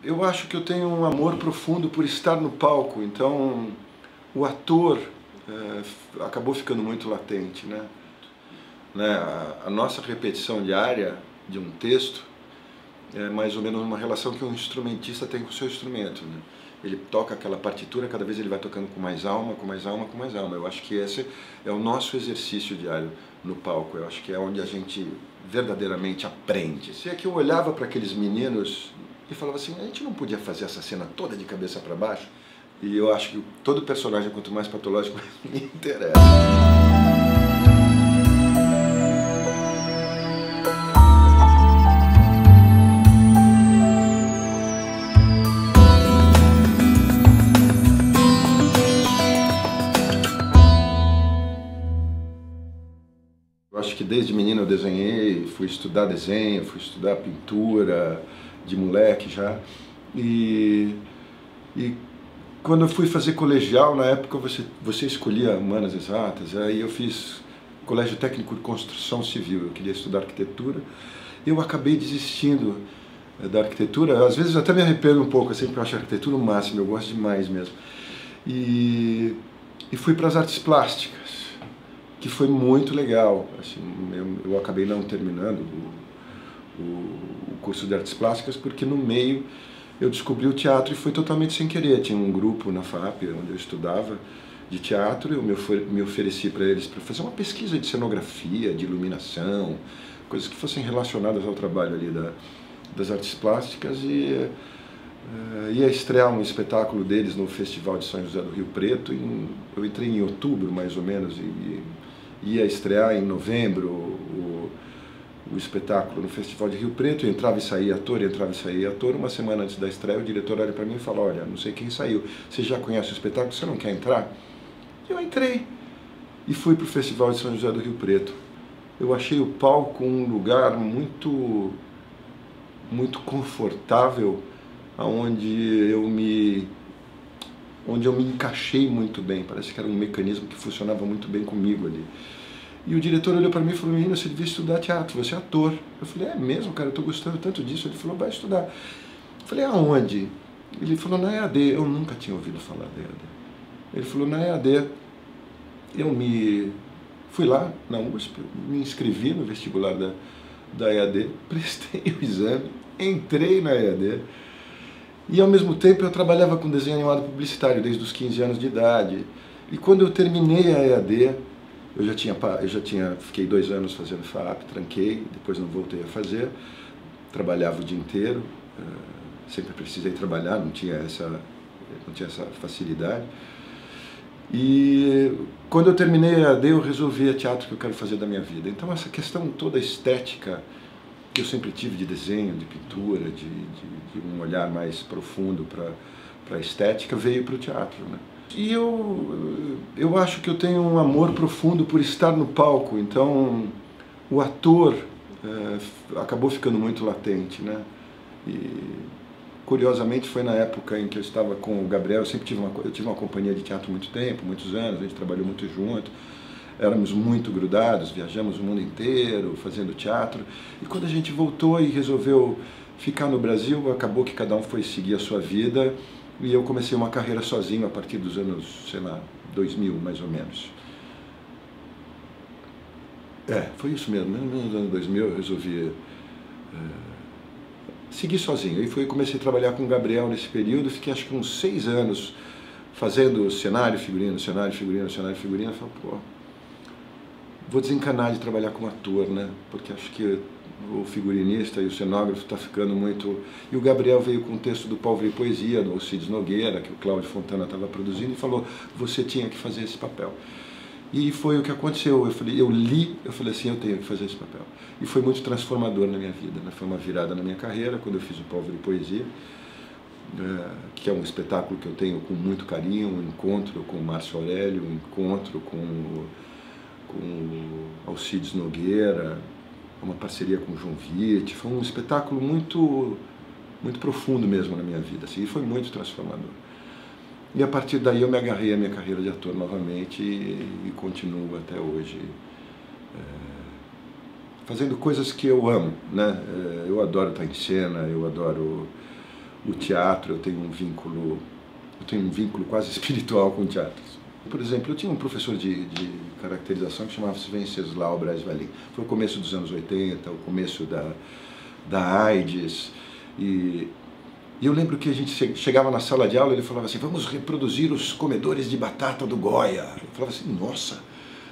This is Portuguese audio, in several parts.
Eu acho que eu tenho um amor profundo por estar no palco, então o ator acabou ficando muito latente, né? A nossa repetição diária de um texto é mais ou menos uma relação que um instrumentista tem com o seu instrumento, né? Ele toca aquela partitura, cada vez ele vai tocando com mais alma, com mais alma, com mais alma. Eu acho que esse é o nosso exercício diário no palco. Eu acho que é onde a gente verdadeiramente aprende. Se é que eu olhava para aqueles meninos e falava assim, a gente não podia fazer essa cena toda de cabeça para baixo? E eu acho que todo personagem, quanto mais patológico, me interessa. Eu acho que desde menino eu desenhei, fui estudar desenho, fui estudar pintura, de moleque já. E quando eu fui fazer colegial, na época você escolhia humanas exatas, aí eu fiz colégio técnico de construção civil, eu queria estudar arquitetura. Eu acabei desistindo da arquitetura, às vezes eu até me arrependo um pouco, assim, porque eu acho a arquitetura o máximo, eu gosto demais mesmo. E fui para as artes plásticas, que foi muito legal. Assim, eu acabei não terminando o curso de artes plásticas porque no meio eu descobri o teatro e foi totalmente sem querer. Tinha um grupo na FAP, onde eu estudava, de teatro, eu me ofereci para eles para fazer uma pesquisa de cenografia, de iluminação, coisas que fossem relacionadas ao trabalho ali das artes plásticas, e ia estrear um espetáculo deles no Festival de São José do Rio Preto. Eu entrei em outubro, mais ou menos, e ia estrear em novembro o espetáculo no Festival de Rio Preto. Entrava e saía ator, entrava e saía ator. Uma semana antes da estreia, o diretor olha para mim e fala, olha, não sei quem saiu, você já conhece o espetáculo, você não quer entrar? Eu entrei e fui para o Festival de São José do Rio Preto. Eu achei o palco um lugar muito confortável, onde eu me encaixei muito bem. Parece que era um mecanismo que funcionava muito bem comigo ali. E o diretor olhou para mim e falou, menino, você devia estudar teatro, você é ator. Eu falei, é mesmo, cara, eu estou gostando tanto disso. Ele falou, vai estudar. Eu falei, aonde? Ele falou, na EAD. Eu nunca tinha ouvido falar da EAD. Ele falou, na EAD. Eu fui lá na USP, me inscrevi no vestibular da EAD, prestei o exame, entrei na EAD. E ao mesmo tempo eu trabalhava com desenho animado publicitário desde os 15 anos de idade. E quando eu terminei a EAD, fiquei 2 anos fazendo FAP, tranquei, depois não voltei a fazer, trabalhava o dia inteiro, sempre precisei trabalhar, não tinha essa facilidade. E quando eu terminei a EAD, eu resolvi a teatro que eu quero fazer da minha vida. Então essa questão toda estética que eu sempre tive de desenho, de pintura, de um olhar mais profundo para a estética, veio para o teatro, né? E eu acho que eu tenho um amor profundo por estar no palco, então o ator acabou ficando muito latente, né? E curiosamente foi na época em que eu estava com o Gabriel, eu tive uma companhia de teatro há muito tempo, muitos anos, a gente trabalhou muito junto. Éramos muito grudados, viajamos o mundo inteiro fazendo teatro. E quando a gente voltou e resolveu ficar no Brasil, acabou que cada um foi seguir a sua vida. E eu comecei uma carreira sozinho a partir dos anos, sei lá, 2000 mais ou menos. Foi isso mesmo. Nos anos 2000 eu resolvi seguir sozinho. E comecei a trabalhar com o Gabriel nesse período. Fiquei acho que uns 6 anos fazendo cenário, figurino, cenário, figurino, cenário, figurino. Eu falei, pô, vou desencanar de trabalhar como ator, né? Porque acho que o figurinista e o cenógrafo está ficando muito... E o Gabriel veio com um texto do Pau Veio Poesia, do Alcides Nogueira, que o Cláudio Fontana estava produzindo, e falou, você tinha que fazer esse papel. E foi o que aconteceu. Eu li, eu falei assim, eu tenho que fazer esse papel. E foi muito transformador na minha vida, né? Foi uma virada na minha carreira, quando eu fiz o Pau Veio Poesia, que é um espetáculo que eu tenho com muito carinho, um encontro com o Márcio Aurélio, um encontro com o Alcides Nogueira, uma parceria com o João Vitti. Foi um espetáculo muito profundo mesmo na minha vida, assim, e foi muito transformador. E a partir daí eu me agarrei à minha carreira de ator novamente e continuo até hoje fazendo coisas que eu amo, né? Eu adoro estar em cena, eu adoro o teatro, eu tenho um vínculo quase espiritual com o teatro. Por exemplo, eu tinha um professor de caracterização que chamava-se Venceslau Braz Valim. Foi o começo dos anos 80, o começo da AIDS, e eu lembro que a gente chegava na sala de aula e ele falava assim, vamos reproduzir os comedores de batata do Goya. Eu falava assim, nossa,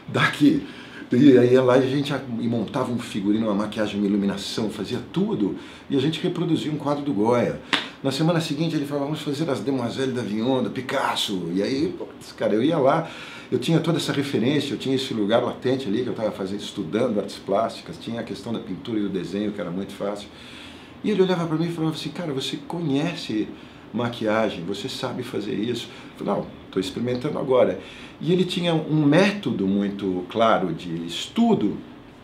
daqui. E aí lá a gente montava um figurino, uma maquiagem, uma iluminação, fazia tudo, e a gente reproduzia um quadro do Goya. Na semana seguinte ele falava, vamos fazer as Demoiselles d'Avignon, do Picasso. E aí, cara, eu ia lá, eu tinha toda essa referência, eu tinha esse lugar latente ali que eu estava estudando artes plásticas, tinha a questão da pintura e do desenho, que era muito fácil. E ele olhava para mim e falava assim, cara, você conhece maquiagem, você sabe fazer isso? Eu falei, não, estou experimentando agora. E ele tinha um método muito claro de estudo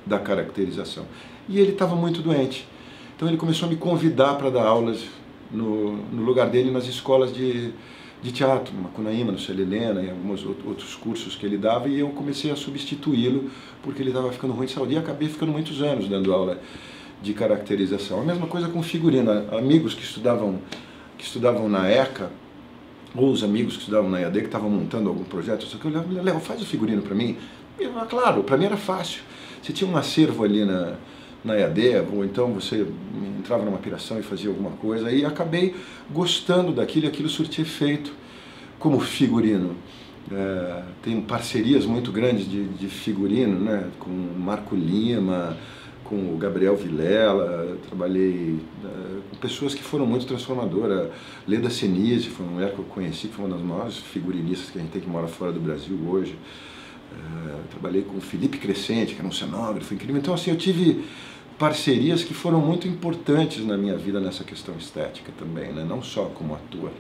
da caracterização. E ele estava muito doente. Então ele começou a me convidar para dar aulas no lugar dele nas escolas de teatro, no Macunaíma, no Célia Helena, e alguns outros cursos que ele dava, e eu comecei a substituí-lo porque ele estava ficando ruim de saúde. E acabei ficando muitos anos dando aula de caracterização. A mesma coisa com figurino. Amigos que estudavam na ECA, ou os amigos que estudavam na EAD, que estavam montando algum projeto, só que eu olhava, Léo, faz o figurino para mim. E, claro, para mim era fácil. Você tinha um acervo ali na EAD, ou então você entrava numa piração e fazia alguma coisa, e acabei gostando daquilo, e aquilo surtia efeito como figurino. Tem parcerias muito grandes de figurino, né, com o Marco Lima, com o Gabriel Vilela, trabalhei com pessoas que foram muito transformadoras. Leda Senise foi uma mulher que eu conheci, que foi uma das maiores figurinistas que a gente tem, que mora fora do Brasil hoje. Trabalhei com o Felipe Crescente, que era um cenógrafo incrível. Então, assim, eu tive parcerias que foram muito importantes na minha vida nessa questão estética também, né? Não só como ator.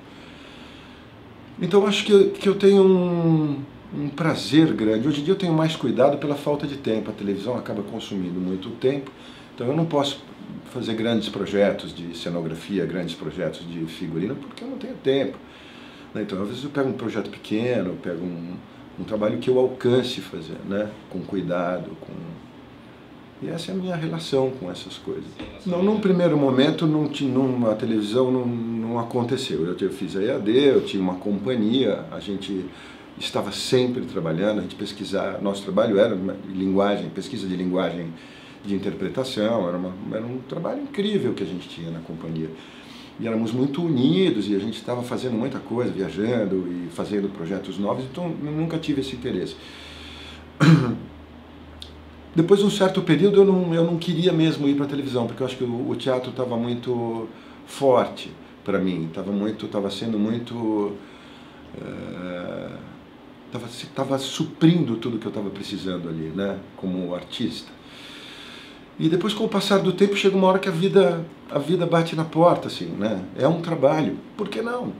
Então, acho que eu tenho um prazer grande. Hoje em dia eu tenho mais cuidado pela falta de tempo. A televisão acaba consumindo muito tempo, então eu não posso fazer grandes projetos de cenografia, grandes projetos de figurino, porque eu não tenho tempo. Então, às vezes eu pego um projeto pequeno, eu pego um trabalho que eu alcance fazer, né? Com cuidado, E essa é a minha relação com essas coisas. Não, num primeiro momento, a televisão não aconteceu. Eu fiz a EAD, eu tinha uma companhia, a gente estava sempre trabalhando, a gente nosso trabalho era linguagem, pesquisa de linguagem de interpretação, era um trabalho incrível que a gente tinha na companhia. E éramos muito unidos, e a gente estava fazendo muita coisa, viajando e fazendo projetos novos, então eu nunca tive esse interesse. Depois de um certo período eu não queria mesmo ir para a televisão, porque eu acho que o teatro estava muito forte para mim, estava sendo muito... Estava suprindo tudo que eu estava precisando ali, né, como artista. E depois, com o passar do tempo, chega uma hora que a vida bate na porta, assim, né? É um trabalho, por que não?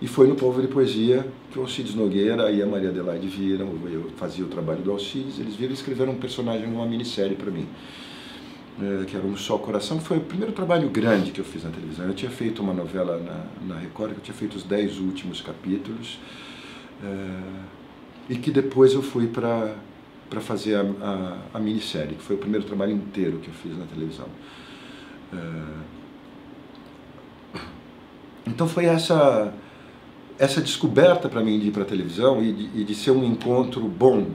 E foi no Povo de Poesia que o Alcides Nogueira e a Maria Adelaide viram, eu fazia o trabalho do Alcides, eles viram e escreveram um personagem numa minissérie para mim, que era Um Só Coração. Foi o primeiro trabalho grande que eu fiz na televisão. Eu tinha feito uma novela na Record, eu tinha feito os 10 últimos capítulos, e que depois eu fui para fazer a minissérie, que foi o primeiro trabalho inteiro que eu fiz na televisão. Então foi essa descoberta para mim de ir para a televisão e de ser um encontro bom.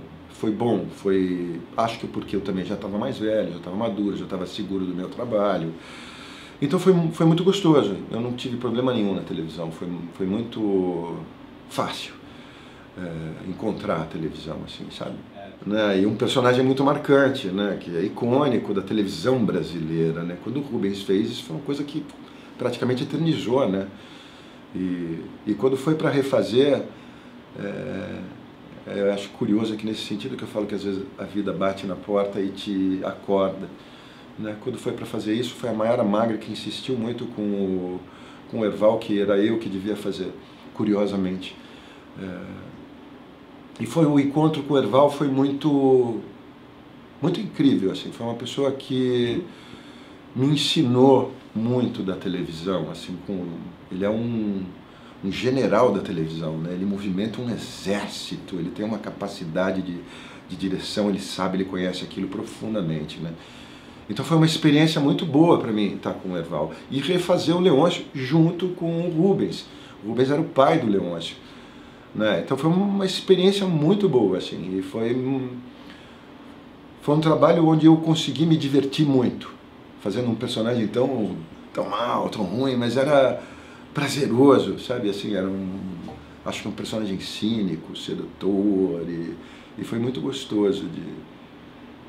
Acho que porque eu também já estava mais velho, já estava maduro, já estava seguro do meu trabalho. Então foi muito gostoso, eu não tive problema nenhum na televisão, foi muito fácil encontrar a televisão, assim, sabe? Né? E um personagem muito marcante, né? Que é icônico da televisão brasileira, né? Quando o Rubens fez, isso foi uma coisa que praticamente eternizou, né? E quando foi para refazer, eu acho curioso aqui nesse sentido que eu falo que às vezes a vida bate na porta e te acorda, né? Quando foi para fazer isso, foi a Maiara Magra que insistiu muito com o Erval, que era eu que devia fazer, curiosamente. E o encontro com o Erval foi muito incrível, assim. Foi uma pessoa que me ensinou muito da televisão, assim, ele é um general da televisão, né? Ele movimenta um exército, ele tem uma capacidade de direção, ele sabe, ele conhece aquilo profundamente, né? Então foi uma experiência muito boa para mim estar com o Erval. E refazer o Leôncio junto com o Rubens. O Rubens era o pai do Leôncio, né? Então foi uma experiência muito boa, assim. E foi um trabalho onde eu consegui me divertir muito. Fazendo um personagem tão mal, tão ruim, mas era prazeroso, sabe? Assim, acho que um personagem cínico, sedutor, e foi muito gostoso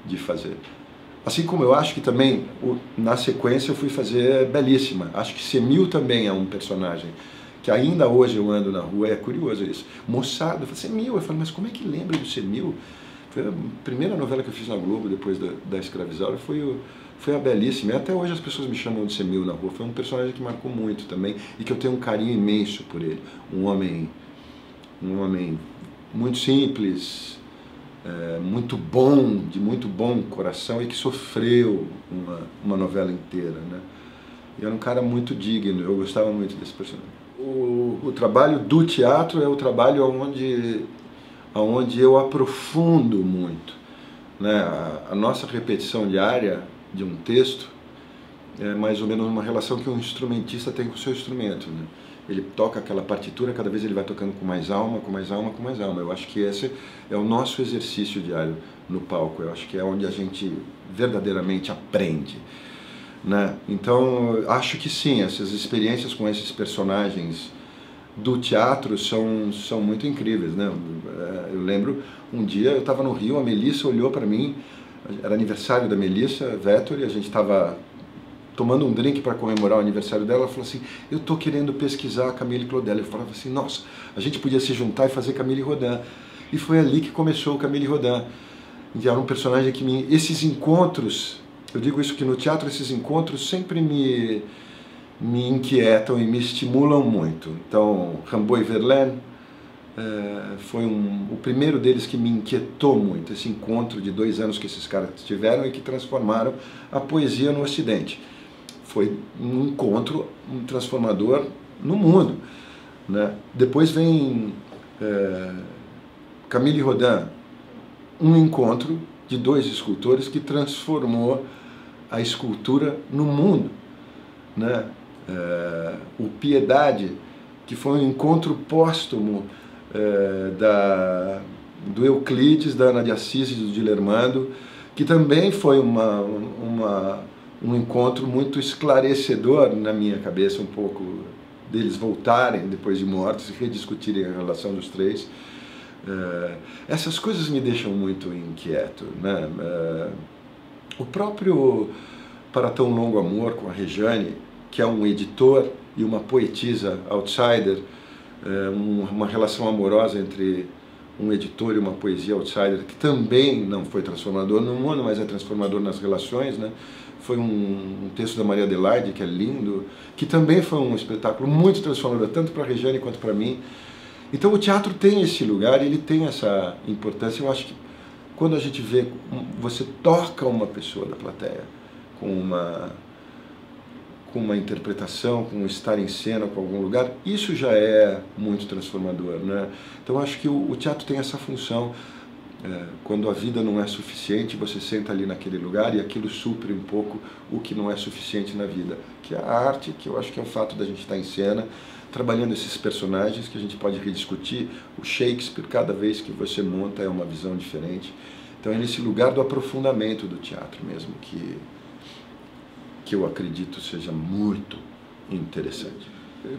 de fazer. Assim como eu acho que também, na sequência, eu fui fazer Belíssima. Acho que Semil também é um personagem que ainda hoje eu ando na rua, é curioso isso. Moçada, eu falei, Semil, eu falo, mas como é que lembra do Semil? Foi a primeira novela que eu fiz na Globo, depois da Escravizaura, foi a Belíssima. E até hoje as pessoas me chamam de Semil na rua. Foi um personagem que marcou muito também, e que eu tenho um carinho imenso por ele. Um homem muito simples, muito bom, de muito bom coração, e que sofreu uma novela inteira, né? E era um cara muito digno, eu gostava muito desse personagem. O trabalho do teatro é o trabalho onde eu aprofundo muito, né? A nossa repetição diária de um texto é mais ou menos uma relação que um instrumentista tem com o seu instrumento, né? Ele toca aquela partitura, cada vez ele vai tocando com mais alma, com mais alma, com mais alma. Eu acho que esse é o nosso exercício diário no palco. Eu acho que é onde a gente verdadeiramente aprende, né? Então, acho que sim, essas experiências com esses personagens do teatro são muito incríveis, né? Eu lembro, um dia eu estava no Rio, a Melissa olhou para mim, era aniversário da Melissa Vettori, a gente estava tomando um drink para comemorar o aniversário dela. Ela falou assim, eu estou querendo pesquisar a Camille Claudel. Eu falava assim, nossa, a gente podia se juntar e fazer Camille Rodin. E foi ali que começou o Camille Rodin. E era um personagem que esses encontros, eu digo isso que no teatro, esses encontros sempre me inquietam e me estimulam muito. Então, Rimbaud e Verlaine foi o primeiro deles que me inquietou muito, esse encontro de 2 anos que esses caras tiveram e que transformaram a poesia no Ocidente. Foi um encontro transformador no mundo, né? Depois vem Camille Rodin, um encontro de 2 escultores que transformou a escultura no mundo, né? O Piedade, que foi um encontro póstumo do Euclides, da Ana de Assis e do Dilermando, que também foi um encontro muito esclarecedor na minha cabeça, um pouco deles voltarem depois de mortos e rediscutirem a relação dos 3. Essas coisas me deixam muito inquieto, né? O próprio Para Tão Longo Amor, com a Rejane, que é um editor e uma poetisa outsider, uma relação amorosa entre um editor e uma poesia outsider, que também não foi transformador no mundo, mas é transformador nas relações, né? Foi um texto da Maria Adelaide, que é lindo, que também foi um espetáculo muito transformador, tanto para a Regiane quanto para mim. Então o teatro tem esse lugar, ele tem essa importância. Eu acho que quando a gente vê, você toca uma pessoa da plateia com uma interpretação, com um estar em cena, com algum lugar, isso já é muito transformador, né? Então acho que o teatro tem essa função. Quando a vida não é suficiente, você senta ali naquele lugar e aquilo supre um pouco o que não é suficiente na vida, que é a arte, que eu acho que é o fato da gente estar em cena, trabalhando esses personagens que a gente pode rediscutir. O Shakespeare, cada vez que você monta, é uma visão diferente. Então é nesse lugar do aprofundamento do teatro mesmo que eu acredito seja muito interessante.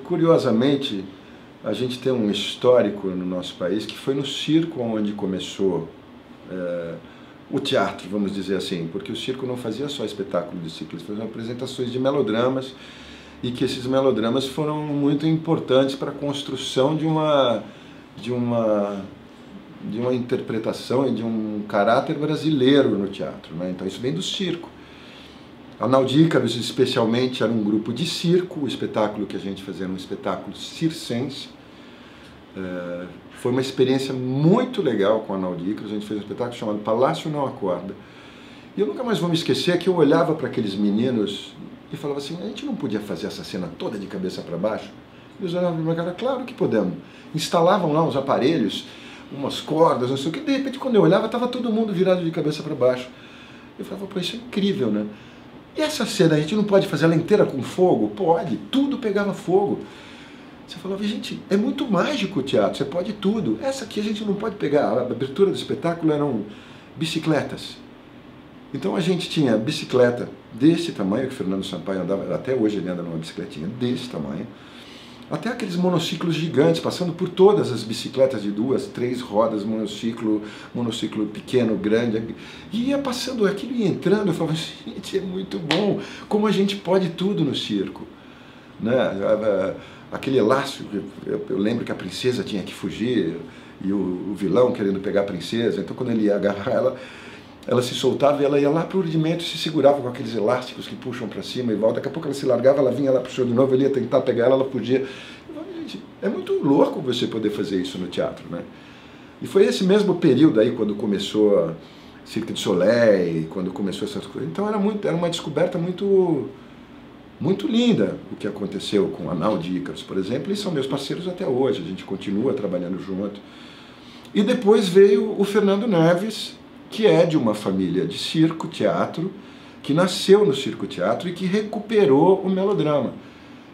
Curiosamente, a gente tem um histórico no nosso país que foi no circo onde começou o teatro, vamos dizer assim, porque o circo não fazia só espetáculo de circo, eles faziam apresentações de melodramas, e que esses melodramas foram muito importantes para a construção de uma interpretação e de um caráter brasileiro no teatro, né? Então isso vem do circo. A Naudícaros, especialmente, era um grupo de circo. O espetáculo que a gente fazia era um espetáculo circense. Foi uma experiência muito legal com a Naudícaros. A gente fez um espetáculo chamado Palácio Não Acorda. E eu nunca mais vou me esquecer que eu olhava para aqueles meninos e falava assim, a gente não podia fazer essa cena toda de cabeça para baixo? E eles olhavam para minha cara, claro que podemos. Instalavam lá uns aparelhos, umas cordas, não sei o que. De repente, quando eu olhava, estava todo mundo virado de cabeça para baixo. Eu falava, pô, isso é incrível, né? E essa cena, a gente não pode fazer ela inteira com fogo? Pode, tudo pegava fogo. Você falava, gente, é muito mágico o teatro, você pode tudo. Essa aqui a gente não pode pegar. A abertura do espetáculo eram bicicletas. Então a gente tinha bicicleta desse tamanho, que o Fernando Sampaio andava, até hoje ele anda numa bicicletinha desse tamanho, até aqueles monociclos gigantes, passando por todas as bicicletas de 2, 3 rodas, monociclo pequeno, grande, e ia passando aquilo e entrando. Eu falava, gente, é muito bom, como a gente pode tudo no circo, né? Aquele elástico, eu lembro que a princesa tinha que fugir, e o vilão querendo pegar a princesa, então quando ele ia agarrar ela se soltava e ela ia lá para o rudimento e se segurava com aqueles elásticos que puxam para cima e volta. Daqui a pouco ela se largava, ela vinha lá para o chão de novo, ele ia tentar pegar ela fugia. Eu falei, gente, é muito louco você poder fazer isso no teatro, né? E foi esse mesmo período aí, quando começou Cirque du Soleil, quando começou essas coisas. Então era uma descoberta muito linda o que aconteceu com a Nau de Ícaros, por exemplo, e são meus parceiros até hoje, a gente continua trabalhando junto. E depois veio o Fernando Neves, que é de uma família de circo, teatro, que nasceu no circo-teatro e que recuperou o melodrama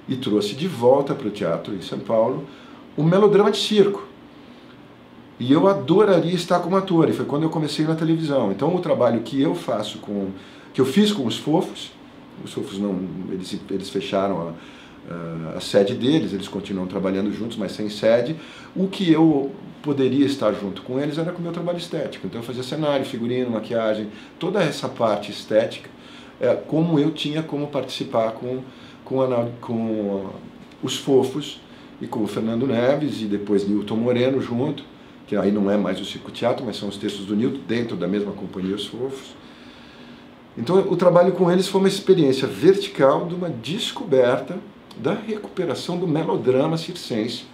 e trouxe de volta para o teatro em São Paulo o melodrama de circo. E eu adoraria estar como ator, e foi quando eu comecei na televisão. Então o trabalho que eu faço que eu fiz com os Fofos não, eles fecharam a sede deles, eles continuam trabalhando juntos, mas sem sede. O que eu poderia estar junto com eles era com o meu trabalho estético. Então eu fazia cenário, figurino, maquiagem, toda essa parte estética, como eu tinha como participar com os Fofos e com o Fernando Neves e depois Nilton Moreno junto, que aí não é mais o Circo Teatro, mas são os textos do Nilton dentro da mesma companhia, os Fofos. Então o trabalho com eles foi uma experiência vertical de uma descoberta da recuperação do melodrama circense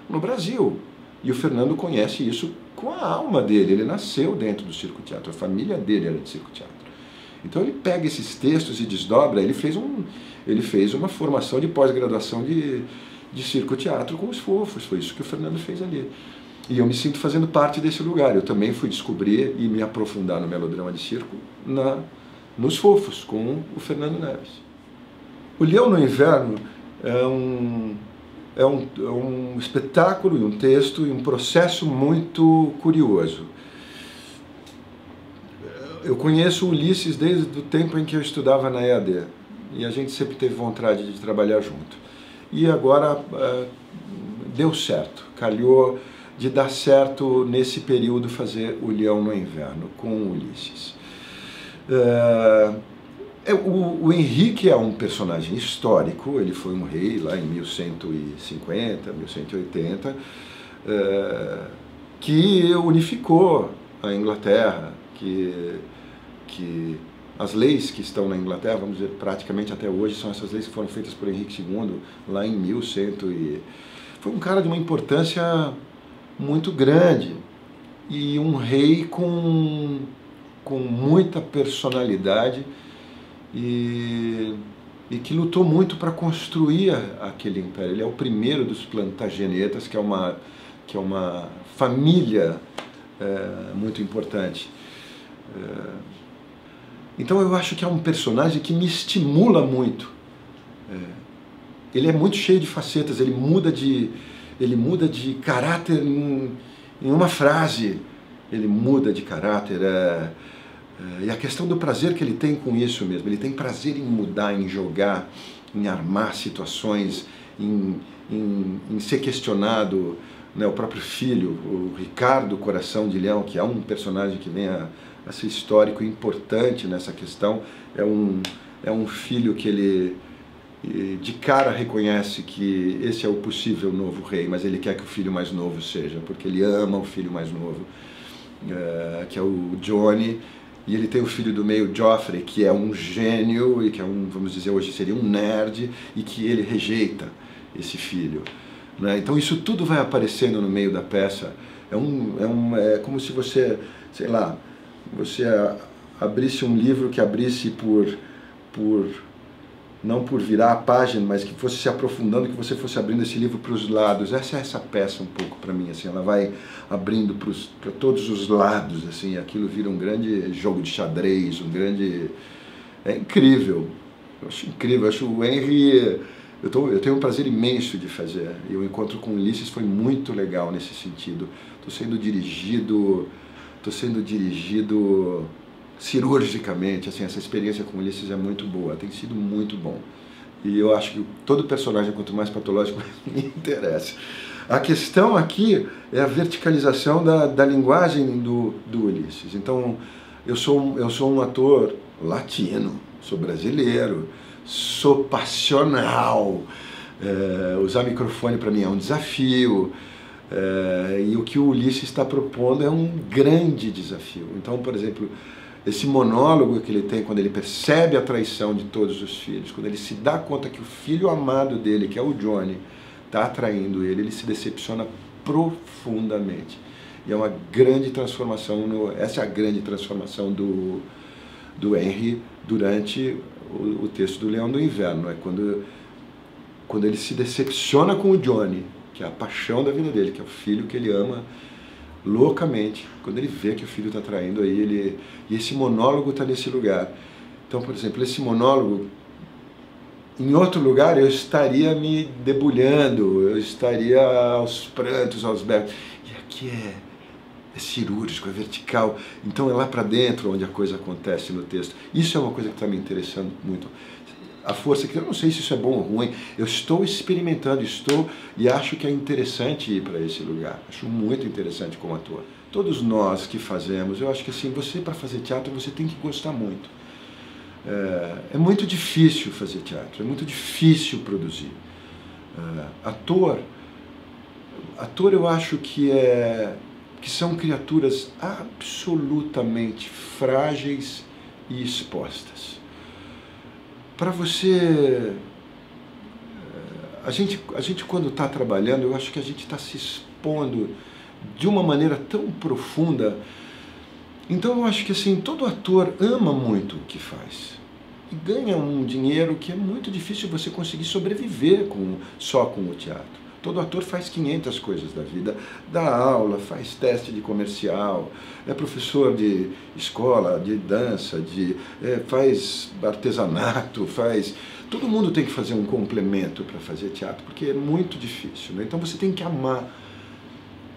no Brasil. E o Fernando conhece isso com a alma dele, ele nasceu dentro do circo-teatro, a família dele era de circo-teatro. Então ele pega esses textos e desdobra, ele fez uma formação de pós-graduação de circo-teatro com os Fofos, foi isso que o Fernando fez ali. E eu me sinto fazendo parte desse lugar, eu também fui descobrir e me aprofundar no melodrama de circo nos Fofos, com o Fernando Neves. O Leão no Inverno é um espetáculo e um texto e um processo muito curioso. Eu conheço o Ulisses desde o tempo em que eu estudava na EAD, e a gente sempre teve vontade de trabalhar junto. E agora deu certo, calhou de dar certo nesse período fazer O Leão no Inverno com o Ulisses. O Henrique é um personagem histórico, ele foi um rei lá em 1150, 1180, que unificou a Inglaterra, que as leis que estão na Inglaterra, vamos dizer, praticamente até hoje, são essas leis que foram feitas por Henrique II, lá em 1100. Foi um cara de uma importância muito grande, e um rei com muita personalidade, e que lutou muito para construir aquele império. Ele é o primeiro dos Plantagenetas, que é uma família muito importante. Então eu acho que é um personagem que me estimula muito. Ele é muito cheio de facetas, ele muda de caráter em uma frase, ele muda de caráter. E a questão do prazer que ele tem com isso mesmo, ele tem prazer em mudar, em jogar, em armar situações, em ser questionado, né? O próprio filho, o Ricardo Coração de Leão, que é um personagem que vem a ser histórico e importante nessa questão, é um filho que ele de cara reconhece que esse é o possível novo rei, mas ele quer que o filho mais novo seja, porque ele ama o filho mais novo, que é o Johnny. E ele tem o filho do meio, Joffrey, que é um gênio e que é vamos dizer, hoje seria um nerd, e que ele rejeita esse filho, né? Então isso tudo vai aparecendo no meio da peça. É como se você, sei lá, você abrisse um livro que abrisse por não por virar a página, mas que fosse se aprofundando, que você fosse abrindo esse livro para os lados. Essa peça um pouco para mim, assim, ela vai abrindo para todos os lados, assim, aquilo vira um grande jogo de xadrez, um grande... É incrível, eu acho incrível, eu acho o Henry... Eu tenho um prazer imenso de fazer, e o encontro com Ulisses foi muito legal nesse sentido. Estou sendo dirigido cirurgicamente, assim, essa experiência com Ulisses é muito boa, tem sido muito bom. E eu acho que todo personagem, quanto mais patológico, me interessa. A questão aqui é a verticalização da linguagem do Ulisses. Então, eu sou um ator latino, sou brasileiro, sou passional, usar microfone para mim é um desafio, e o que o Ulisses está propondo é um grande desafio. Então, por exemplo, esse monólogo que ele tem quando ele percebe a traição de todos os filhos, quando ele se dá conta que o filho amado dele, que é o Johnny, está traindo ele se decepciona profundamente. E é uma grande transformação, essa é a grande transformação do Henry durante o texto do Leão do Inverno. É quando ele se decepciona com o Johnny, que é a paixão da vida dele, que é o filho que ele ama loucamente, quando ele vê que o filho está traindo aí, e esse monólogo está nesse lugar. Então, por exemplo, esse monólogo, em outro lugar eu estaria me debulhando, eu estaria aos prantos, aos berros, e aqui é cirúrgico, é vertical, então é lá para dentro onde a coisa acontece no texto. Isso é uma coisa que está me interessando muito. A força que eu não sei se isso é bom ou ruim, eu estou experimentando, e acho que é interessante ir para esse lugar, acho muito interessante como ator. Todos nós que fazemos, eu acho que assim, você para fazer teatro você tem que gostar muito. É muito difícil fazer teatro, é muito difícil produzir. Ator eu acho que são criaturas absolutamente frágeis e expostas. Para você... A gente quando está trabalhando, eu acho que a gente está se expondo de uma maneira tão profunda. Então eu acho que assim, todo ator ama muito o que faz. E ganha um dinheiro que é muito difícil você conseguir sobreviver só com o teatro. Todo ator faz 500 coisas da vida, dá aula, faz teste de comercial, é professor de escola, de dança, faz artesanato, todo mundo tem que fazer um complemento para fazer teatro, porque é muito difícil, né? Então você tem que amar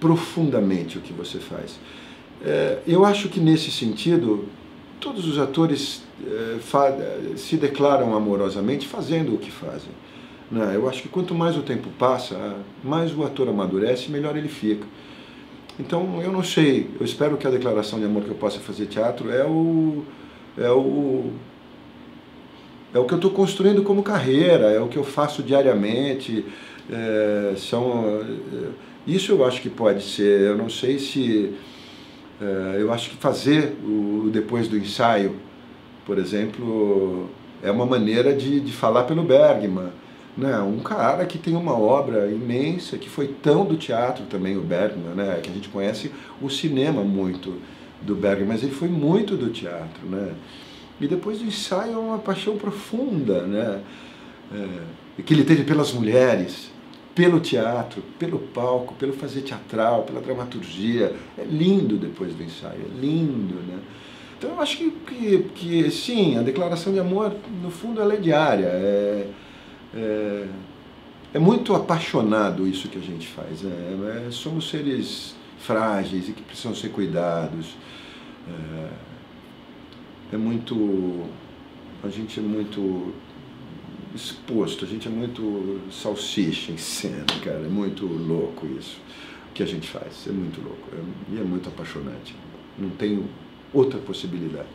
profundamente o que você faz. Eu acho que nesse sentido, todos os atores se declaram amorosamente fazendo o que fazem. Eu acho que quanto mais o tempo passa, mais o ator amadurece, melhor ele fica. Então, eu não sei, eu espero que a declaração de amor que eu possa fazer teatro é o que eu estou construindo como carreira, é o que eu faço diariamente. Isso eu acho que pode ser, eu não sei se... eu acho que fazer o depois do ensaio, por exemplo, é uma maneira de falar pelo Bergman. Um cara que tem uma obra imensa, que foi tão do teatro também, o Bergman, né? Que a gente conhece o cinema muito do Bergman, mas ele foi muito do teatro, né? E depois do ensaio é uma paixão profunda, né? Que ele teve pelas mulheres, pelo teatro, pelo palco, pelo fazer teatral, pela dramaturgia. É lindo depois do ensaio, é lindo, né? Então eu acho que sim, a declaração de amor, no fundo, ela é diária, é muito apaixonado isso que a gente faz. Somos seres frágeis e que precisam ser cuidados. A gente é muito exposto, a gente é muito salsicha em cena, cara. É muito louco isso, o que a gente faz. É muito louco e é muito apaixonante. Não tenho outra possibilidade.